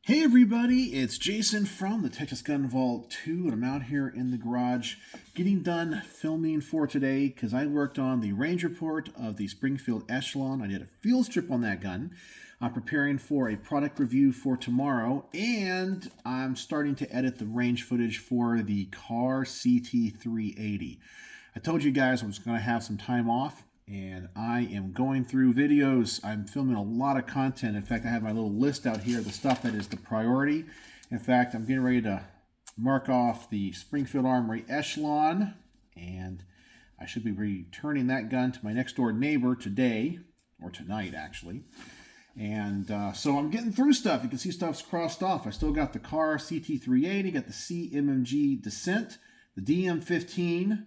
Hey everybody, it's Jason from the Texas Gun Vault 2, and I'm out here in the garage getting done filming for today because I worked on the range report of the Springfield Echelon. I did a field strip on that gun. I'm preparing for a product review for tomorrow, and I'm starting to edit the range footage for the Car CT380. I told you guys I was going to have some time off, and I am going through videos. I'm filming a lot of content. In fact, I have my little list out here, the stuff that is the priority. In fact, I'm getting ready to mark off the Springfield Armory Echelon, and I should be returning that gun to my next door neighbor today, or tonight actually. And so I'm getting through stuff. You can see stuff's crossed off. I still got the Car CT380, got the CMMG Descent, the DM15,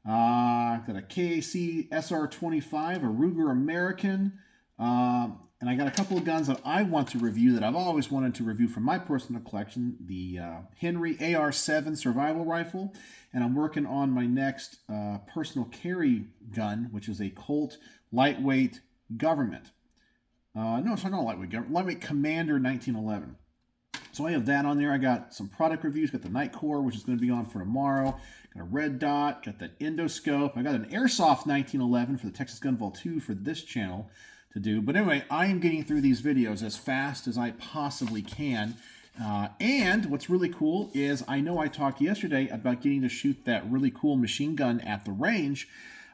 got a KAC SR25, a Ruger American, and I got a couple of guns that I want to review that I've always wanted to review from my personal collection, the Henry AR-7 survival rifle, and I'm working on my next personal carry gun, which is a Colt lightweight government. No, it's not lightweight government, lightweight Commander 1911. So I have that on there. I got some product reviews. Got the Night Core, which is going to be on for tomorrow. Got a red dot. Got that endoscope. I got an Airsoft 1911 for the Texas Gun Vault 2 for this channel to do. But anyway, I am getting through these videos as fast as I possibly can. And what's really cool is I know I talked yesterday about getting to shoot that really cool machine gun at the range.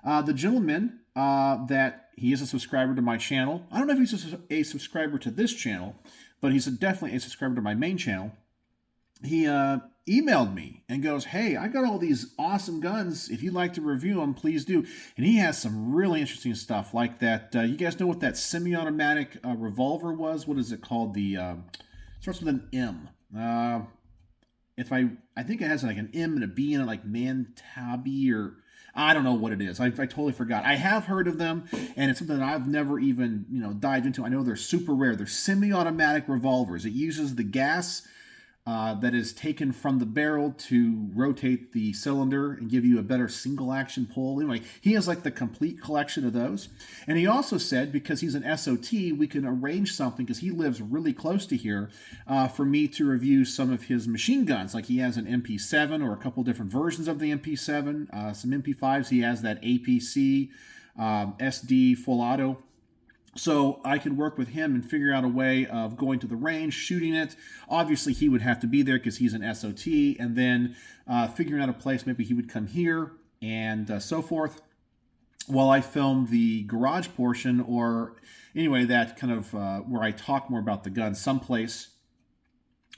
The gentleman that he is a subscriber to my channel. I don't know if he's a subscriber to this channel, but he's definitely a subscriber to my main channel. He emailed me and goes, hey, I got all these awesome guns. If you'd like to review them, please do. And he has some really interesting stuff like that. You guys know what that semi-automatic revolver was? What is it called? The starts with an M. I think it has like an M and a B in it, like Mantabi, or I don't know what it is. I totally forgot. I have heard of them, and it's something that I've never even dived into. I know they're super rare. They're semi-automatic revolvers. It uses the gas that is taken from the barrel to rotate the cylinder and give you a better single action pull. Anyway, he has like the complete collection of those. And he also said, because he's an SOT, we can arrange something, because he lives really close to here, for me to review some of his machine guns. Like he has an MP7 or a couple different versions of the MP7, some MP5s. He has that APC, SD full auto. So I could work with him and figure out a way of going to the range, shooting it. Obviously, he would have to be there because he's an SOT, and then figuring out a place. Maybe he would come here and so forth while I film the garage portion, or anyway, that kind of where I talk more about the gun someplace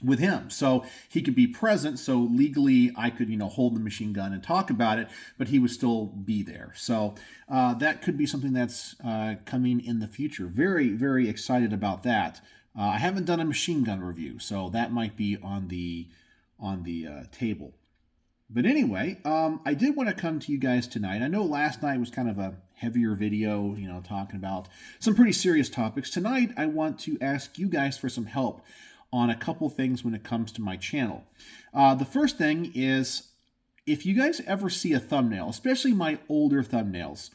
with him. So he could be present, so legally I could hold the machine gun and talk about it, but he would still be there. So that could be something that's coming in the future. Very, very excited about that. I haven't done a machine gun review, so that might be on the table. But anyway, I did want to come to you guys tonight. I know last night was kind of a heavier video, talking about some pretty serious topics. Tonight I want to ask you guys for some help on a couple things when it comes to my channel. The first thing is, if you guys ever see a thumbnail, especially my older thumbnails,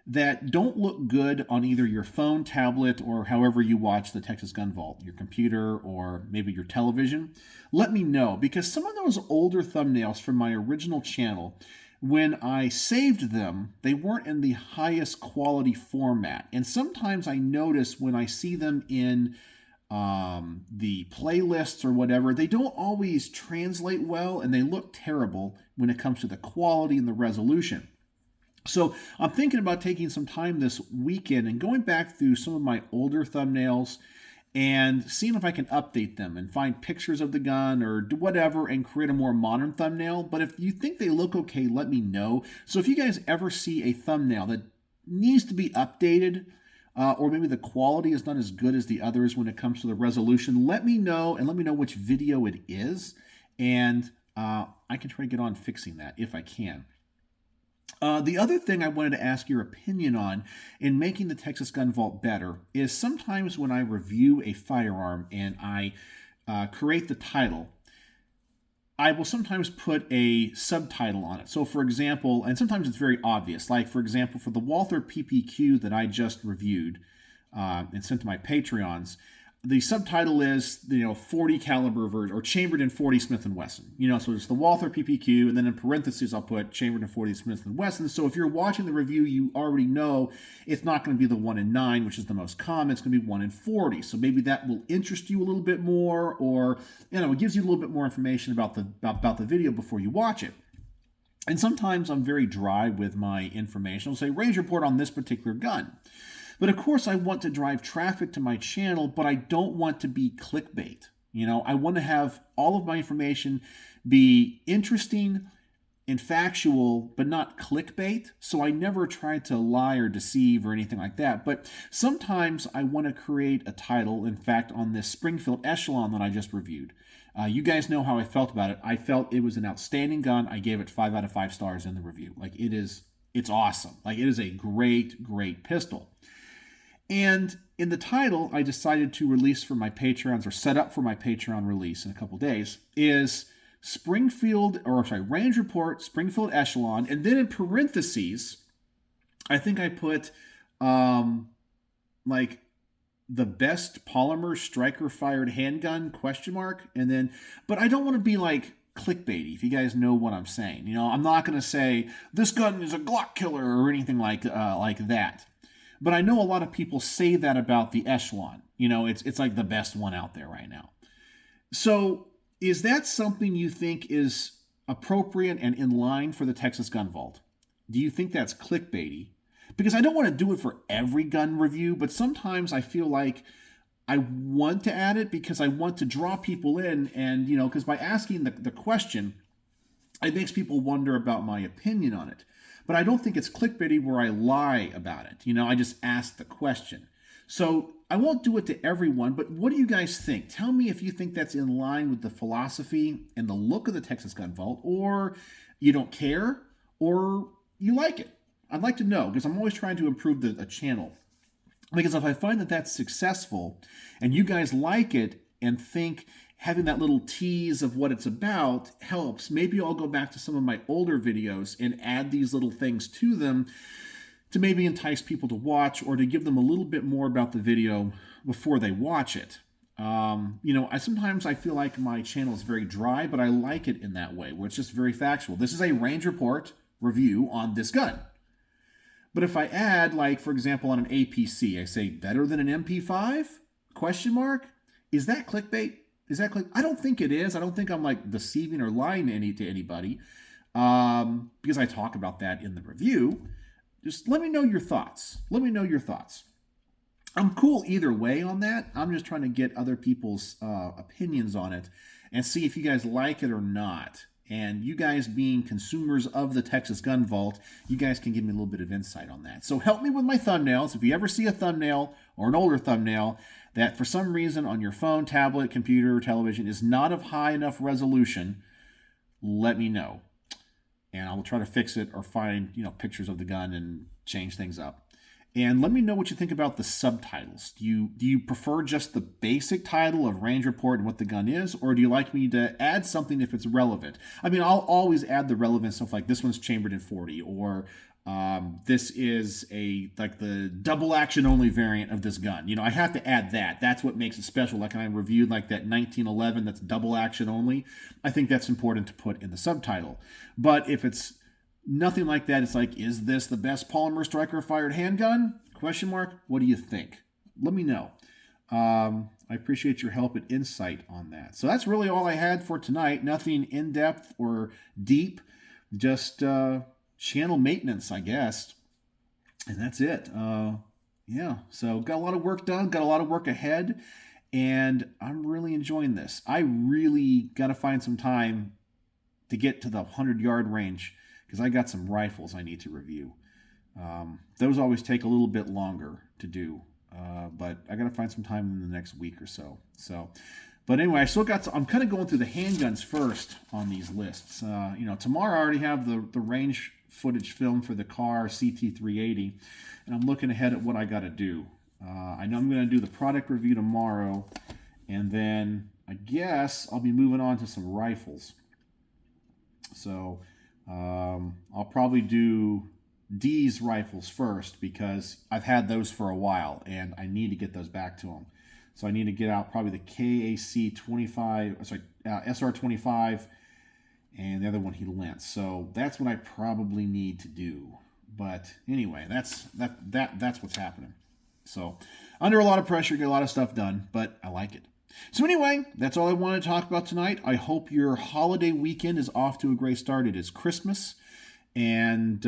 that don't look good on either your phone, tablet, or however you watch the Texas Gun Vault, your computer, or maybe your television, let me know, because some of those older thumbnails from my original channel, when I saved them, they weren't in the highest quality format. And sometimes I notice when I see them in the playlists or whatever, they don't always translate well, and they look terrible when it comes to the quality and the resolution. So I'm thinking about taking some time this weekend and going back through some of my older thumbnails and seeing if I can update them and find pictures of the gun or do whatever and create a more modern thumbnail. But if you think they look okay, let me know. So if you guys ever see a thumbnail that needs to be updated, or maybe the quality is not as good as the others when it comes to the resolution, let me know, and let me know which video it is, and I can try to get on fixing that if I can. The other thing I wanted to ask your opinion on in making the Texas Gun Vault better is sometimes when I review a firearm and I create the title, I will sometimes put a subtitle on it. So for example, and sometimes it's very obvious, like for example, for the Walther PPQ that I just reviewed and sent to my Patreons, the subtitle is 40 caliber version or chambered in 40 Smith & Wesson. So it's the Walther PPQ, and then in parentheses I'll put chambered in 40 Smith & Wesson. So if you're watching the review, you already know it's not going to be the 1 in 9, which is the most common. It's going to be 1 in 40. So maybe that will interest you a little bit more, or it gives you a little bit more information about the video before you watch it. And sometimes I'm very dry with my information. I'll say range report on this particular gun. But of course, I want to drive traffic to my channel, but I don't want to be clickbait. I want to have all of my information be interesting and factual, but not clickbait. So I never try to lie or deceive or anything like that. But sometimes I want to create a title. In fact, on this Springfield Echelon that I just reviewed, you guys know how I felt about it. I felt it was an outstanding gun. I gave it 5 out of 5 stars in the review. It's awesome. It is a great, great pistol. And in the title, I decided to release for my Patreons, or set up for my Patreon release in a couple days, is Range Report, Springfield Echelon, and then in parentheses, I think I put the best polymer striker fired handgun ? And then, but I don't want to be clickbaity, if you guys know what I'm saying. I'm not going to say this gun is a Glock killer or anything like that. But I know a lot of people say that about the Echelon. It's like the best one out there right now. So is that something you think is appropriate and in line for the Texas Gun Vault? Do you think that's clickbaity? Because I don't want to do it for every gun review, but sometimes I feel like I want to add it because I want to draw people in, and because by asking the question, it makes people wonder about my opinion on it. But I don't think it's clickbaity where I lie about it. I just ask the question. So I won't do it to everyone, but what do you guys think? Tell me if you think that's in line with the philosophy and the look of the Texas Gun Vault, or you don't care, or you like it. I'd like to know, because I'm always trying to improve the channel. Because if I find that that's successful, and you guys like it and think having that little tease of what it's about helps, maybe I'll go back to some of my older videos and add these little things to them to maybe entice people to watch, or to give them a little bit more about the video before they watch it. Sometimes I feel like my channel is very dry, but I like it in that way, where it's just very factual. This is a range report review on this gun. But if I add, for example, on an APC, I say better than an MP5? ? Is that clickbait? Is that I don't think it is. I don't think I'm deceiving or lying to anybody, because I talk about that in the review. Just let me know your thoughts. I'm cool either way on that. I'm just trying to get other people's opinions on it and see if you guys like it or not. And you guys being consumers of the Texas Gun Vault, you guys can give me a little bit of insight on that. So help me with my thumbnails. If you ever see a thumbnail or an older thumbnail that for some reason on your phone, tablet, computer, or television is not of high enough resolution, let me know. And I will try to fix it, or find pictures of the gun and change things up. And let me know what you think about the subtitles. Do you prefer just the basic title of Range Report and what the gun is, or do you like me to add something if it's relevant? I mean, I'll always add the relevant stuff, like this one's chambered in 40, or this is the double action only variant of this gun. I have to add that. That's what makes it special. Like when I reviewed that 1911 that's double action only, I think that's important to put in the subtitle. But if it's nothing like that, it's is this the best polymer striker fired handgun? ? What do you think? Let me know. I appreciate your help and insight on that. So that's really all I had for tonight. Nothing in-depth or deep, just channel maintenance, I guess. And that's it. So got a lot of work done, got a lot of work ahead, and I'm really enjoying this. I really got to find some time to get to the 100-yard range, because I got some rifles I need to review. Those always take a little bit longer to do, but I got to find some time in the next week or so. But anyway, I'm kind of going through the handguns first on these lists. Tomorrow I already have the range footage film for the car CT380, and I'm looking ahead at what I got to do. I know I'm going to do the product review tomorrow, and then I guess I'll be moving on to some rifles. So I'll probably do D's rifles first, because I've had those for a while and I need to get those back to them. So I need to get out probably the SR25, and the other one he lent. So that's what I probably need to do. But anyway, that's what's happening. So under a lot of pressure, get a lot of stuff done, but I like it. So anyway, that's all I wanted to talk about tonight. I hope your holiday weekend is off to a great start. It is Christmas, and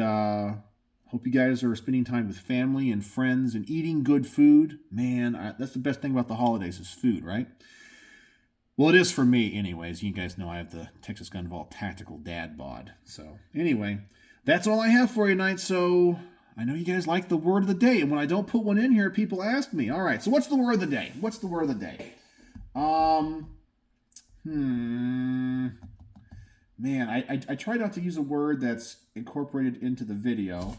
hope you guys are spending time with family and friends and eating good food. Man, that's the best thing about the holidays is food, right? Well, it is for me anyways. You guys know I have the Texas Gun Vault Tactical Dad Bod. So anyway, that's all I have for you tonight. So I know you guys like the word of the day. And when I don't put one in here, people ask me. All right, so what's the word of the day? What's the word of the day? Man, I try not to use a word that's incorporated into the video.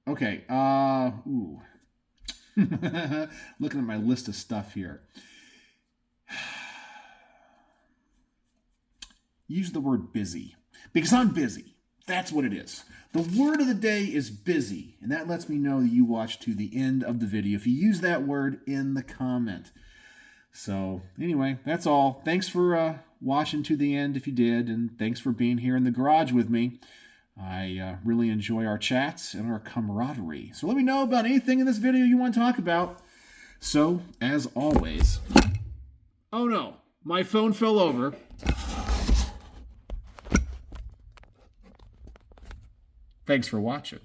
Okay, looking at my list of stuff here. Use the word busy, because I'm busy. That's what it is. The word of the day is busy, and that lets me know that you watched to the end of the video if you use that word in the comment. So anyway, that's all. Thanks for watching to the end if you did, and thanks for being here in the garage with me. I really enjoy our chats and our camaraderie. So let me know about anything in this video you want to talk about. So, as always... Oh no, my phone fell over. Thanks for watching.